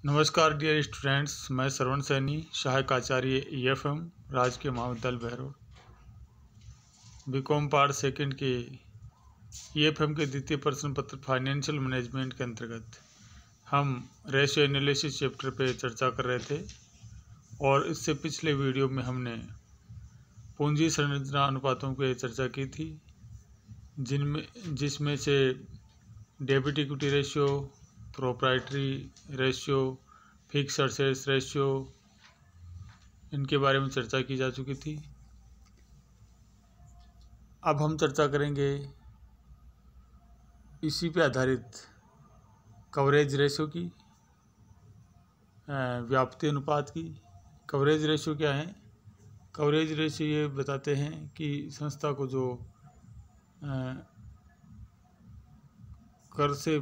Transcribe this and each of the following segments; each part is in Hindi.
नमस्कार डियर स्टूडेंट्स, मैं श्रवण सैनी, सहायक आचार्य EFM, राजकीय महाविद्यालय बहरोड, बीकॉम पार्ट सेकंड के EFM के द्वितीय प्रश्न पत्र फाइनेंशियल मैनेजमेंट के अंतर्गत हम रेशियो एनालिसिस चैप्टर पे चर्चा कर रहे थे। और इससे पिछले वीडियो में हमने पूंजी संरचना अनुपातों की चर्चा की थी, जिसमें से debit equity ratio, proprietary ratio, fixed assets ratio, इनके बारे में चर्चा की जा चुकी थी। अब हम चर्चा करेंगे इसी पे आधारित कवरेज रेशियो की, व्याप्ति अनुपात की। कवरेज रेशियो क्या है? कवरेज रेशियो ये बताते हैं कि संस्था को जो कर से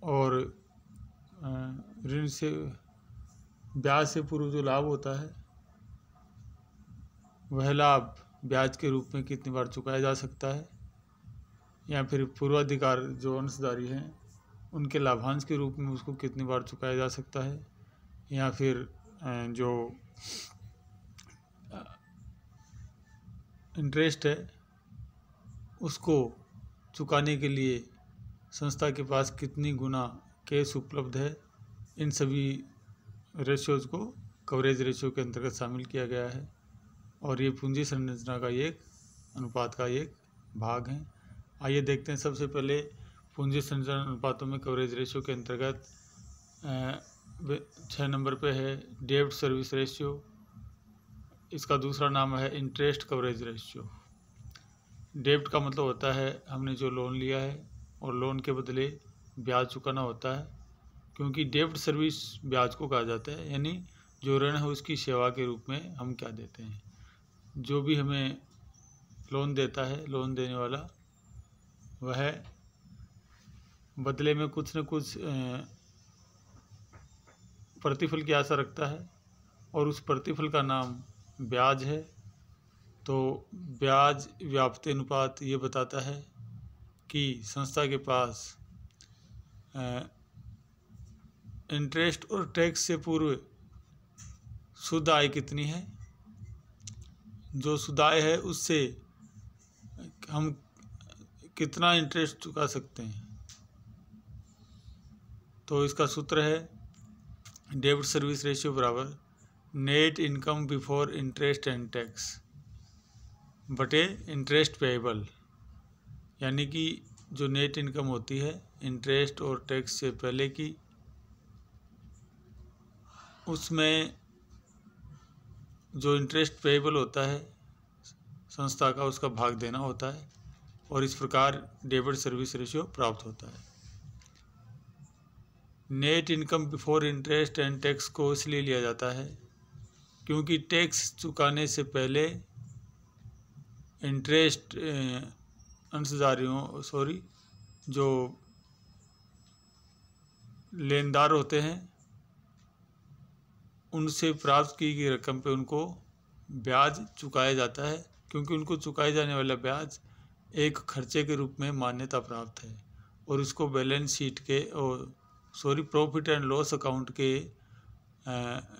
और ऋण से, ब्याज से पूर्व जो लाभ होता है, वह लाभ ब्याज के रूप में कितनी बार चुकाया जा सकता है, या फिर पूर्वाधिकार जो अंशधारी हैं उनके लाभांश के रूप में उसको कितनी बार चुकाया जा सकता है, या फिर जो इंटरेस्ट है उसको चुकाने के लिए संस्था के पास कितनी गुना कैश उपलब्ध है। इन सभी रेशियोज को कवरेज रेशियो के अंतर्गत शामिल किया गया है और ये पूंजी संरचना का एक अनुपात का एक भाग है। आइए देखते हैं। सबसे पहले पूंजी संरचना अनुपातों में कवरेज रेशियो के अंतर्गत 6 नंबर पे है डेब्ट सर्विस रेशियो। इसका दूसरा नाम है इंटरेस्ट कवरेज रेशियो। डेब्ट का मतलब होता है हमने जो लोन लिया है और लोन के बदले ब्याज चुकाना होता है, क्योंकि डेब्ट सर्विस ब्याज को कहा जाता है, यानी जो ऋण है उसकी सेवा के रूप में हम क्या देते हैं। जो भी हमें लोन देता है, लोन देने वाला, वह बदले में कुछ न कुछ प्रतिफल की आशा रखता है और उस प्रतिफल का नाम ब्याज है। तो ब्याज व्याप्ति अनुपात ये बताता है कि संस्था के पास इंटरेस्ट और टैक्स से पूर्व शुद्ध आय कितनी है। जो शुद्ध आय है उससे हम कितना इंटरेस्ट चुका सकते हैं। तो इसका सूत्र है डेब्ट सर्विस रेशियो बराबर net income before interest and tax बटे इंटरेस्ट पेएबल, यानी कि जो नेट इनकम होती है इंटरेस्ट और टैक्स से पहले की, उसमें जो इंटरेस्ट पेएबल होता है संस्था का, उसका भाग देना होता है और इस प्रकार डेबिट सर्विस रेशियो प्राप्त होता है। Net income before interest and tax को इसलिए लिया जाता है क्योंकि टैक्स चुकाने से पहले इंटरेस्ट जो लेनदार होते हैं उनसे प्राप्त की गई रकम पे उनको ब्याज चुकाया जाता है, क्योंकि उनको चुकाए जाने वाला ब्याज एक खर्चे के रूप में मान्यता प्राप्त है और उसको बैलेंस शीट के प्रॉफिट एंड लॉस अकाउंट के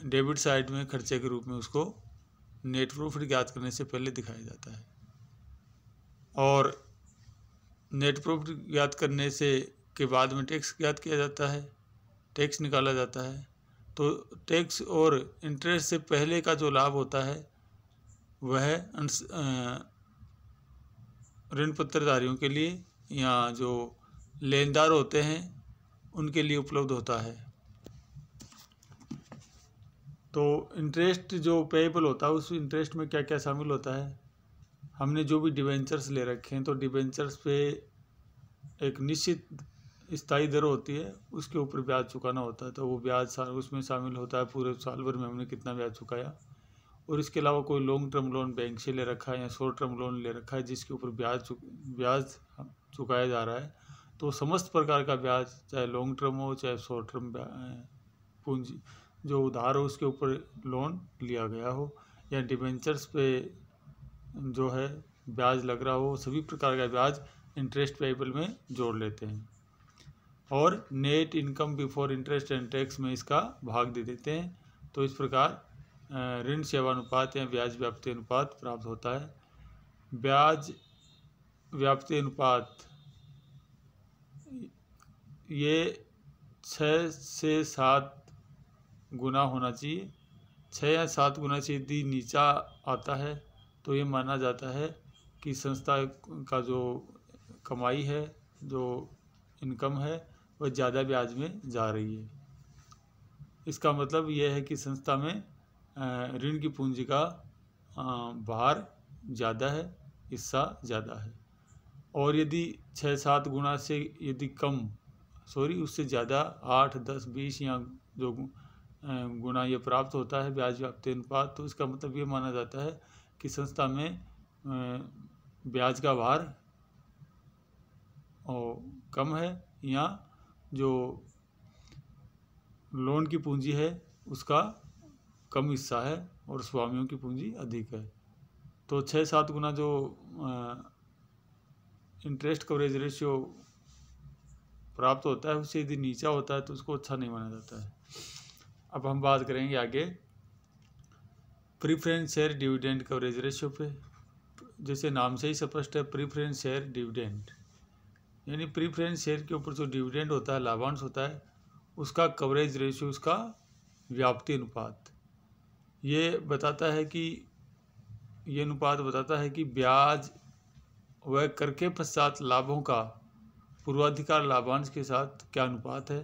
डेबिट साइड में खर्चे के रूप में उसको नेट प्रॉफिट ज्ञात करने से पहले दिखाया जाता है। और नेट प्रॉफिट ज्ञात करने से के बाद में टैक्स ज्ञात किया जाता है, टैक्स निकाला जाता है। तो टैक्स और इंटरेस्ट से पहले का जो लाभ होता है वह ऋण पत्रधारियों के लिए या जो लेनदार होते हैं उनके लिए उपलब्ध होता है। तो इंटरेस्ट जो पेएबल होता है उस इंटरेस्ट में क्या क्या शामिल होता है। हमने जो भी डिबेंचर्स ले रखे हैं तो डिबेंचर्स पे एक निश्चित स्थायी दर होती है, उसके ऊपर ब्याज चुकाना होता है। तो वो ब्याज उसमें शामिल होता है पूरे साल भर में हमने कितना ब्याज चुकाया। और इसके अलावा कोई लॉन्ग टर्म लोन बैंक से ले रखा है या शॉर्ट टर्म लोन ले रखा है जिसके ऊपर ब्याज चुकाया जा रहा है, तो समस्त प्रकार का ब्याज, चाहे लॉन्ग टर्म हो चाहे शॉर्ट टर्म पूंजी जो उधार हो उसके ऊपर लोन लिया गया हो, या डिबेंचर्स पे जो है ब्याज लग रहा हो, सभी प्रकार का ब्याज इंटरेस्ट पेएबल में जोड़ लेते हैं। और net income before interest and tax में इसका भाग दे देते हैं। तो इस प्रकार ऋण सेवा अनुपात या ब्याज व्याप्ति अनुपात प्राप्त होता है। ब्याज व्याप्ति अनुपात ये 6 से 7 गुना होना चाहिए। 6 या 7 गुना से यदि नीचा आता है तो ये माना जाता है कि संस्था का जो कमाई है, जो इनकम है, वह ज़्यादा ब्याज में जा रही है। इसका मतलब यह है कि संस्था में ऋण की पूंजी का भार ज़्यादा है, हिस्सा ज़्यादा है। और यदि 6-7 गुना से यदि कम उससे ज़्यादा 8, 10, 20 या जो गुना ये प्राप्त होता है ब्याज व्याप्ति अनुपात, तो इसका मतलब ये माना जाता है कि संस्था में ब्याज का भार कम है या जो लोन की पूंजी है उसका कम हिस्सा है और स्वामियों की पूंजी अधिक है। तो 6-7 गुना जो इंटरेस्ट कवरेज रेशियो प्राप्त होता है उससे यदि नीचा होता है तो उसको अच्छा नहीं माना जाता है। अब हम बात करेंगे आगे preference share dividend coverage ratio पे। जैसे नाम से ही स्पष्ट है, प्रीफरेंस शेयर डिविडेंड यानी प्रीफरेंस शेयर के ऊपर जो डिविडेंड होता है, लाभांश होता है, उसका कवरेज रेशियो, उसका व्याप्ति अनुपात ये बताता है कि ये अनुपात बताता है कि ब्याज व कर के पश्चात लाभों का पूर्वाधिकार लाभांश के साथ क्या अनुपात है।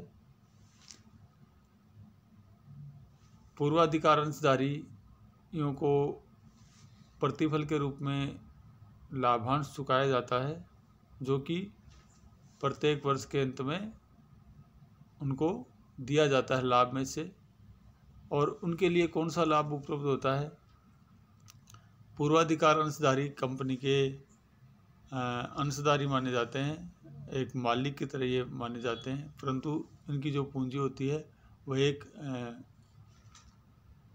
पूर्वाधिकार अंशधारियों को प्रतिफल के रूप में लाभांश चुकाया जाता है, जो कि प्रत्येक वर्ष के अंत में उनको दिया जाता है लाभ में से। और उनके लिए कौन सा लाभ उपलब्ध होता है? पूर्वाधिकार अंशधारी कंपनी के अंशधारी माने जाते हैं, एक मालिक की तरह ये माने जाते हैं, परंतु इनकी जो पूंजी होती है वह एक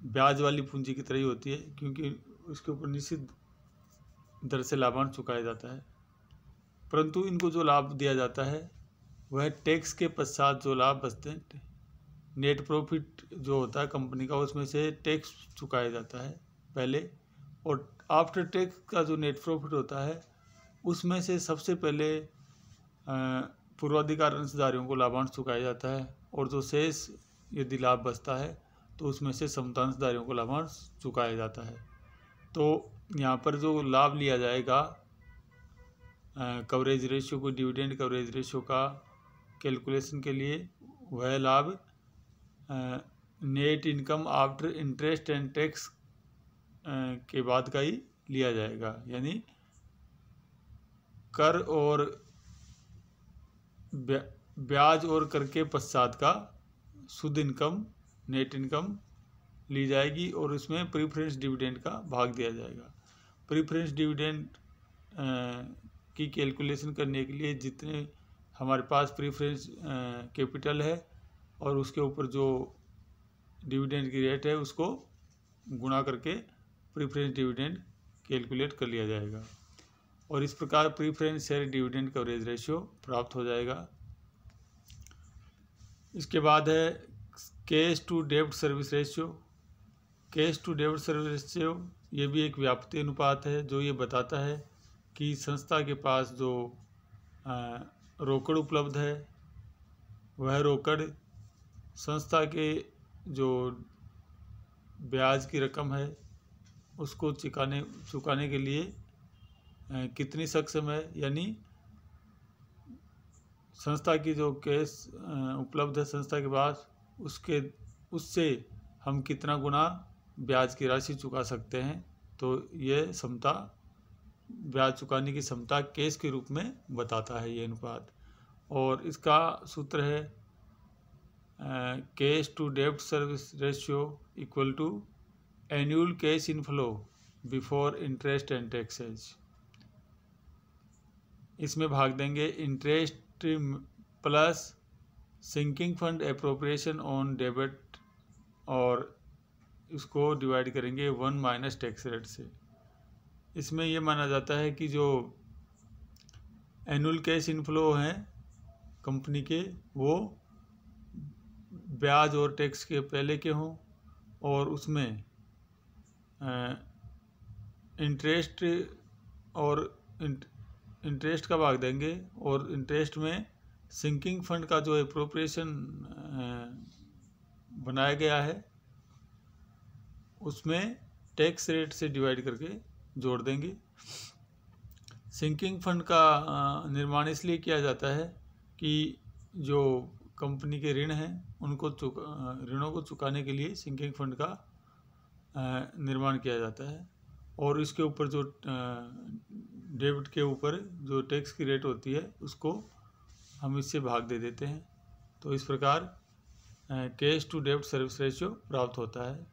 ब्याज वाली पूंजी की तरह ही होती है, क्योंकि उसके ऊपर निश्चित दर से लाभांश चुकाया जाता है। परंतु इनको जो लाभ दिया जाता है वह टैक्स के पश्चात जो लाभ बचते हैं, नेट प्रॉफिट जो होता है कंपनी का, उसमें से टैक्स चुकाया जाता है पहले, और आफ्टर टैक्स का जो नेट प्रॉफिट होता है उसमें से सबसे पहले पूर्वाधिकार अंशधारियों को लाभांश चुकाया जाता है, और जो शेष यदि लाभ बचता है तो उसमें से समता अंशधारियों को लाभांश चुकाया जाता है। तो यहाँ पर जो लाभ लिया जाएगा कवरेज रेशियो को, डिविडेंड कवरेज रेशियो का कैलकुलेशन के लिए, वह लाभ net income after interest and tax के बाद का ही लिया जाएगा, यानी कर और ब्याज और कर के पश्चात का शुद्ध इनकम, नेट इनकम ली जाएगी और उसमें प्रीफरेंस डिविडेंड का भाग दिया जाएगा। प्रीफरेंस डिविडेंड की कैलकुलेशन करने के लिए जितने हमारे पास प्रीफरेंस कैपिटल है और उसके ऊपर जो डिविडेंड की रेट है उसको गुणा करके प्रीफरेंस डिविडेंड कैलकुलेट कर लिया जाएगा, और इस प्रकार preference share dividend coverage ratio प्राप्त हो जाएगा। इसके बाद है कैश टू डेब्ट सर्विस रेशियो। कैश टू डेब्ट सर्विस रेशियो ये भी एक व्याप्ति अनुपात है जो ये बताता है कि संस्था के पास जो रोकड़ उपलब्ध है वह रोकड़ संस्था के जो ब्याज की रकम है उसको चुकाने के लिए कितनी सक्षम है, यानी संस्था की जो कैश उपलब्ध है संस्था के पास उससे हम कितना गुना ब्याज की राशि चुका सकते हैं। तो ये क्षमता, ब्याज चुकाने की क्षमता कैश के रूप में बताता है ये अनुपात, और इसका सूत्र है कैश टू डेब्ट service ratio equal to annual cash inflow before interest and taxes. इसमें भाग देंगे interest plus sinking fund appropriation on debit, और इसको डिवाइड करेंगे 1 माइनस टैक्स रेट से। इसमें यह माना जाता है कि जो एनुअल कैश इनफ्लो हैं कंपनी के वो ब्याज और टैक्स के पहले के हों और उसमें इंटरेस्ट और इंटरेस्ट का भाग देंगे और इंटरेस्ट में सिंकिंग फंड का जो एप्रोप्रिएशन बनाया गया है उसमें टैक्स रेट से डिवाइड करके जोड़ देंगे। सिंकिंग फंड का निर्माण इसलिए किया जाता है कि जो कंपनी के ऋण हैं उनको ऋणों को चुकाने के लिए सिंकिंग फंड का निर्माण किया जाता है और इसके ऊपर जो डेबिट के ऊपर जो टैक्स की रेट होती है उसको हम इससे भाग दे देते हैं। तो इस प्रकार कैश टू डेब्ट सर्विस रेशियो प्राप्त होता है।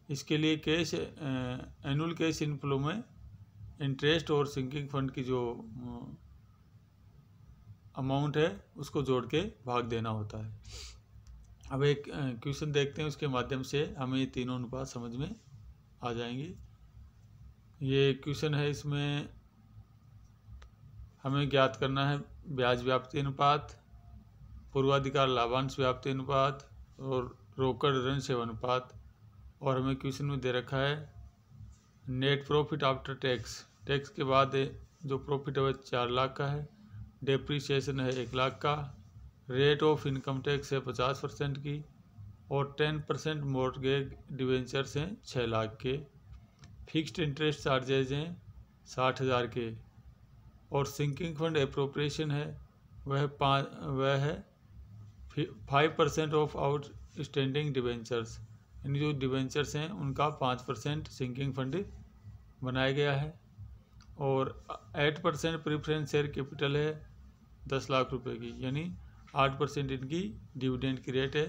इसके लिए कैश एनुअल कैश इनफ्लो में इंटरेस्ट और सिंकिंग फंड की जो अमाउंट है उसको जोड़ के भाग देना होता है। अब एक क्वेश्चन देखते हैं, उसके माध्यम से हमें ये तीनों अनुपात समझ में आ जाएंगे। ये क्वेश्चन है, इसमें हमें ज्ञात करना है ब्याज व्याप्ति अनुपात, पूर्वाधिकार लाभांश व्याप्ति अनुपात और रोकड़ ऋण सेवा अनुपात। और हमें क्वेश्चन में दे रखा है net profit after tax, tax के बाद जो प्रॉफिट है 4 लाख का है, डेप्रीशिएशन है 1 लाख का, रेट ऑफ इनकम टैक्स है 50% की और 10% मॉर्गेज डिवेंचर्स हैं 6 लाख के, फिक्स्ड इंटरेस्ट चार्जेज हैं 60,000 के और सिंकिंग फंड एप्रोप्रिएशन है वह है 5% ऑफ आउटस्टैंडिंग डिवेंचर्स, यानी जो डिवेंचर्स हैं उनका 5% सिंकिंग फंड बनाया गया है और 8% प्रीफरेंस शेयर कैपिटल है 10 लाख रुपए की, यानी 8% इनकी डिविडेंड की रेट है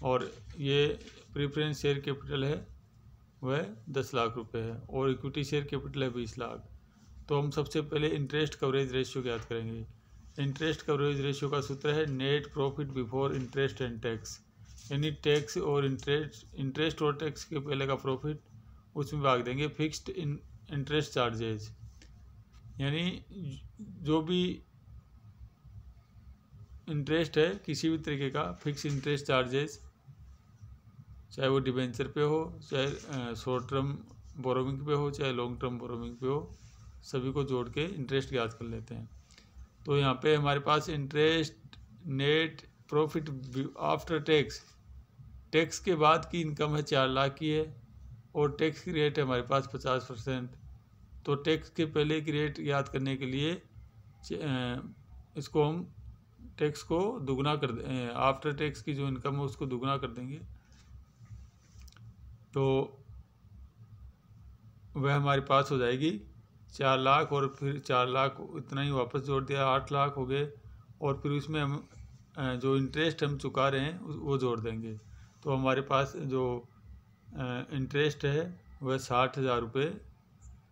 और ये प्रीफरेंस शेयर कैपिटल है वह 10 लाख रुपए है और इक्विटी शेयर कैपिटल है 20 लाख। तो हम सबसे पहले इंटरेस्ट कवरेज रेशियो ज्ञात करेंगे। इंटरेस्ट कवरेज रेशियो का सूत्र है net profit before interest and tax, यानी टैक्स और इंटरेस्ट और टैक्स के पहले का प्रॉफिट उसमें भाग देंगे फिक्स्ड इंटरेस्ट चार्जेज, यानी जो भी इंटरेस्ट है किसी भी तरीके का फिक्स इंटरेस्ट चार्जेज, चाहे वो डिबेंचर पे हो, चाहे शॉर्ट टर्म बोरोविंग पे हो, चाहे लॉन्ग टर्म बोरोविंग पे हो, सभी को जोड़ के इंटरेस्ट ज्ञात कर लेते हैं। तो यहाँ पे हमारे पास interest net profit after tax, tax के बाद की इनकम है 4 लाख की है और टैक्स की रेट है हमारे पास 50%। तो टैक्स के पहले की रेट याद करने के लिए इसको हम टैक्स को दुगना कर आफ्टर टैक्स की जो इनकम है उसको दुगना कर देंगे, तो वह हमारे पास हो जाएगी 4 लाख और फिर 4 लाख इतना ही वापस जोड़ दिया 8 लाख हो गए और फिर उसमें हम जो इंटरेस्ट हम चुका रहे हैं वो जोड़ देंगे। तो हमारे पास जो इंटरेस्ट है वह 60,000 रुपये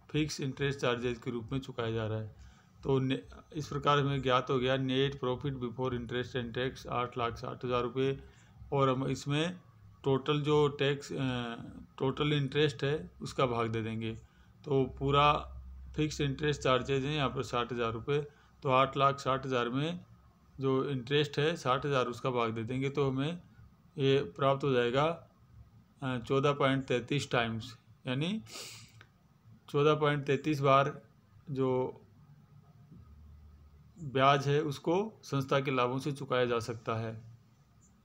फिक्स इंटरेस्ट चार्जेज के रूप में चुकाया जा रहा है। तो इस प्रकार हमें ज्ञात हो गया net profit before interest and tax 8,60,000 रुपये और हम इसमें टोटल जो टैक्स टोटल इंटरेस्ट है उसका भाग दे देंगे। तो पूरा फिक्स इंटरेस्ट चार्जेज हैं यहाँ पर 60,000 रुपये, तो 8,60,000 में जो इंटरेस्ट है 60,000 उसका भाग दे देंगे, तो हमें ये प्राप्त हो जाएगा 14.33 टाइम्स, यानी 14.33 बार जो ब्याज है उसको संस्था के लाभों से चुकाया जा सकता है।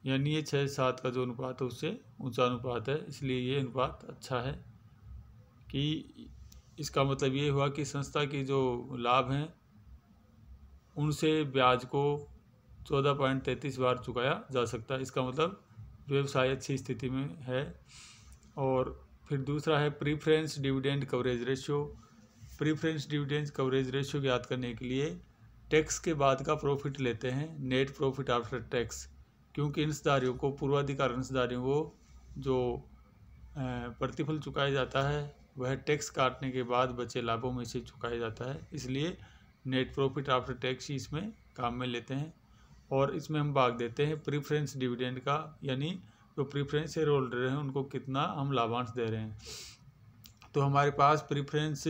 यानी ये 6-7 का जो अनुपात है उससे ऊंचा अनुपात है, इसलिए ये अनुपात अच्छा है कि इसका मतलब ये हुआ कि संस्था की जो लाभ हैं उनसे ब्याज को 14.33 बार चुकाया जा सकता है। इसका मतलब व्यवसाय अच्छी स्थिति में है। और फिर दूसरा है preference dividend coverage ratio. Preference dividend coverage ratio ज्ञात करने के लिए टैक्स के बाद का प्रॉफिट लेते हैं, नेट प्रॉफिट आफ्टर टैक्स, क्योंकि अंशधारियों को पूर्वाधिकार अंशधारियों को जो प्रतिफल चुकाया जाता है वह टैक्स काटने के बाद बचे लाभों में से चुकाया जाता है, इसलिए नेट प्रॉफिट आफ्टर टैक्स ही इसमें काम में लेते हैं। और इसमें हम भाग देते हैं प्रीफरेंस डिविडेंड का, यानी जो प्रीफरेंस शेयर होल्डर हैं उनको कितना हम लाभांश दे रहे हैं। तो हमारे पास प्रीफरेंस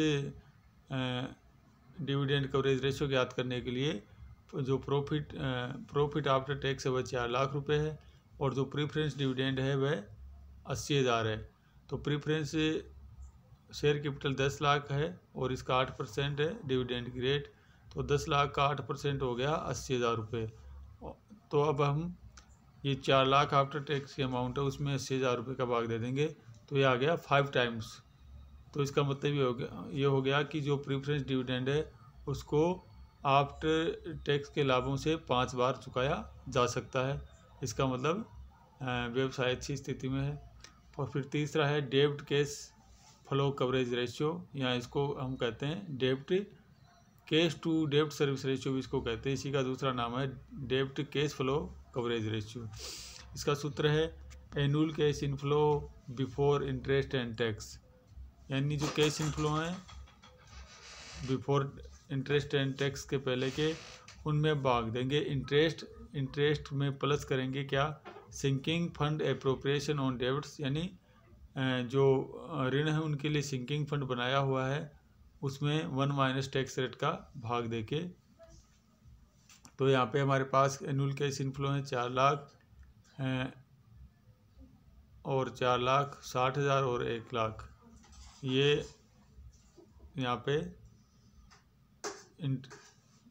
डिविडेंड कवरेज रेशियो ज्ञात करने के लिए जो प्रॉफिट आफ्टर टैक्स है वह 4 लाख रुपए है, और जो प्रीफरेंस डिविडेंड है वह 80,000 है। तो प्रीफरेंस शेयर कैपिटल 10 लाख है और इसका 8% है डिविडेंड की रेट, तो 10 लाख का 8% हो गया 80,000 रुपये। तो अब हम ये 4 लाख आफ्टर टैक्स की अमाउंट है उसमें 80,000 रुपये का भाग दे देंगे, तो ये आ गया 5 टाइम्स। तो इसका मतलब ये हो गया कि जो प्रीफरेंस डिविडेंड है उसको आफ्टर टैक्स के लाभों से 5 बार चुकाया जा सकता है। इसका मतलब व्यवसाय अच्छी स्थिति में है। और फिर तीसरा है डेब्ट कैश फ्लो कवरेज रेशियो, या इसको हम कहते हैं डेब्ट कैश टू डेब्ट सर्विस रेशियो भी इसको कहते हैं। इसी का दूसरा नाम है डेब्ट कैश फ्लो कवरेज रेशियो। इसका सूत्र है annual cash inflow before interest and tax, यानी जो कैश इनफ्लो हैं बिफोर इंटरेस्ट एंड टैक्स के पहले के, उनमें भाग देंगे इंटरेस्ट में प्लस करेंगे क्या, sinking fund appropriation on debts, यानी जो ऋण है उनके लिए सिंकिंग फंड बनाया हुआ है उसमें 1 माइनस टैक्स रेट का भाग देके। तो यहाँ पे हमारे पास एनुअल कैश इनफ्लो है 4 लाख और 4,60,000 और 1 लाख। ये यहाँ पे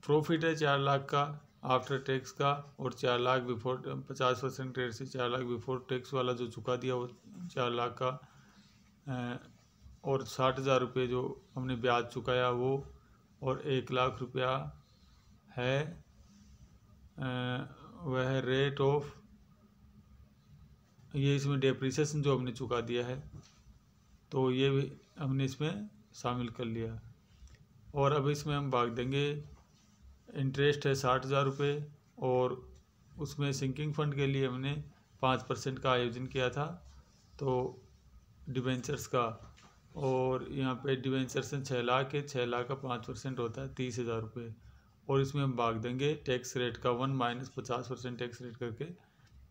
प्रॉफिट है 4 लाख का आफ्टर टैक्स का, और 4 लाख बिफोर 50% रेट से 4 लाख बिफोर टैक्स वाला जो चुका दिया वो 4 लाख का, और 60,000 रुपये जो हमने ब्याज चुकाया वो, और 1 लाख रुपया है वह रेट ऑफ, ये इसमें डेप्रिसिएशन जो हमने चुका दिया है तो ये भी हमने इसमें शामिल कर लिया। और अब इसमें हम भाग देंगे, इंटरेस्ट है 60,000 रुपये, और उसमें सिंकिंग फंड के लिए हमने 5% का आयोजन किया था तो डिबेंचर्स का, और यहाँ पे डिबेंचर्स 6 लाख है, 6 लाख का 5% होता है 30,000 रुपये, और इसमें हम भाग देंगे टैक्स रेट का 1 माइनस 50% टैक्स रेट करके,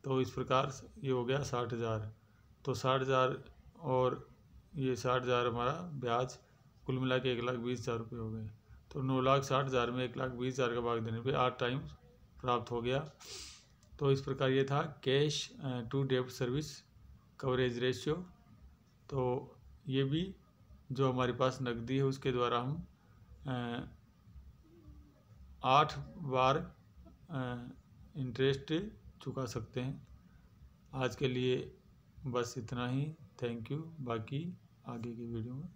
तो इस प्रकार ये हो गया 60,000। तो 60,000 और ये 60,000 हमारा ब्याज कुल मिला के 1,20,000 रुपये हो गए। तो 9,60,000 में 1,20,000 का भाग देने पे 8 टाइम्स प्राप्त हो गया। तो इस प्रकार ये था कैश टू डेब्ट सर्विस कवरेज रेशियो। तो ये भी जो हमारे पास नकदी है उसके द्वारा हम 8 बार इंटरेस्ट चुका सकते हैं। आज के लिए बस इतना ही। Thank you. बाकी आगे की वीडियो में